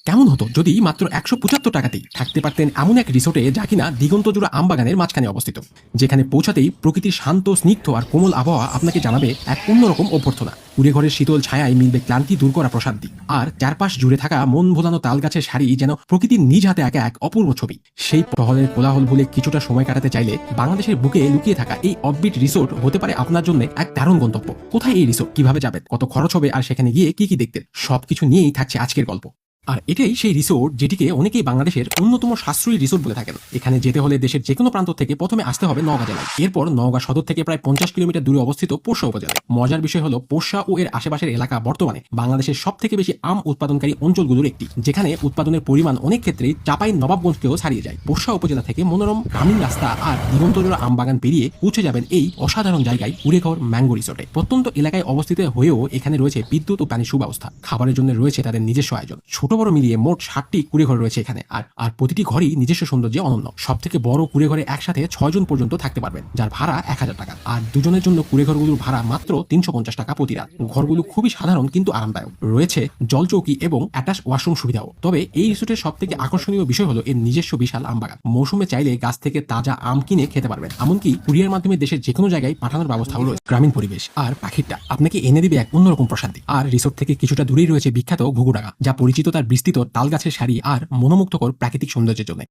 কেমন হতো যদি মাত্র ১৭৫ টাকাতেই থাকতে পারতেন এমন এক রিসোর্টে যা কিনা দিগন্তজোড়া আমবাগানের মাঝখানে অবস্থিত, যেখানে পৌঁছাতেই প্রকৃতির শান্ত, স্নিগ্ধ আর কোমল আবহাওয়া আপনাকে জানাবে এক অন্যরকম অভ্যর্থনা। কুড়ে ঘরের শীতল ছায়ায় মিলবে ক্লান্তি দূর করা প্রসাদী, আর চারপাশ জুড়ে থাকা মন ভোলানো তালগাছের সারি যেন প্রকৃতির নিজ হাতে আঁকা এক অপূর্ব ছবি। সেই শহরের কোলাহল ভুলে কিছুটা সময় কাটাতে চাইলে বাংলাদেশের বুকে লুকিয়ে থাকা এই অফবিট রিসোর্ট হতে পারে আপনার জন্য এক দারুণ গন্তব্য। কোথায় এই রিসোর্ট, কিভাবে যাবেন, কত খরচ হবে, আর সেখানে গিয়ে কি কি দেখতেন, সবকিছু নিয়েই থাকছে আজকের গল্প। আর এটাই সেই রিসোর্ট যেটিকে অনেকেই বাংলাদেশের অন্যতম সাশ্রয়ী রিসোর্ট বলে থাকেন। এখানে যেতে হলে দেশের যে কোনো প্রান্ত থেকে প্রথমে আসতে হবে নওগাঁ জেলায়, এরপর নওগাঁ সদর থেকে প্রায় 50 কিলোমিটার দূরে অবস্থিত পোরশা উপজেলায়। মজার বিষয় হলো পোরশা ও এর আশেপাশের এলাকা বর্তমানে বাংলাদেশের সব থেকে বেশি আম উৎপাদনকারী অঞ্চলগুলোর একটি, যেখানে উৎপাদনের পরিমাণ অনেক ক্ষেত্রেই চাপাই নবাবগঞ্জকেও ছাড়িয়ে যায়। পোরশা উপজেলা থেকে মনোরম গ্রামীণ রাস্তা আর দিগন্তজোড়া আম বাগান পেরিয়ে পৌঁছে যাবেন এই অসাধারণ জায়গায় কুড়েঘর ম্যাঙ্গো রিসোর্টে। প্রত্যন্ত এলাকায় অবস্থিত হয়েও এখানে রয়েছে বিদ্যুৎ ও পানির সুব্যবস্থা, খাবারের জন্য রয়েছে তাদের নিজস্ব আয়োজন। ছোট বড় মিলিয়ে মোট 60টি কুড়েঘর রয়েছে এখানে, আর প্রতিটি ঘরই নিজস্ব সৌন্দর্যে অনন্য। সব থেকে বড় কুড়েঘরে একসাথে 6 জন পর্যন্ত থাকতে পারবেন, যার ভাড়া 1000 টাকা। আর দুজনের জন্য কুড়েঘরগুলোর ভাড়া মাত্র 350 টাকা প্রতি রাত। ঘরগুলো খুবই সাধারণ কিন্তু আরামদায়ক, রয়েছে জলচৌকি এবং অ্যাটাচ ওয়াশরুম সুবিধাও। তবে এই রিসোর্টের সব থেকে আকর্ষণীয় বিষয় হলো এর নিজস্ব বিশাল আম বাগান। মৌসুমে চাইলে গাছ থেকে তাজা আম কিনে খেতে পারবেন, এমনকি কুরিয়ার মাধ্যমে দেশের যে কোনো জায়গায় পাঠানোর ব্যবস্থাও রয়েছে। গ্রামীণ পরিবেশ আর পাখিরটা আপনাকে এনে দিবে এক অন্যরকম প্রশান্তি। আর রিসোর্ট থেকে কিছুটা দূরেই রয়েছে বিখ্যাত ঘুঘুডাঙ্গা, যা পরিচিত তার বিস্তৃত তাল গাছের সারি আর মনোমুগ্ধকর প্রাকৃতিক সৌন্দর্যের জন্য।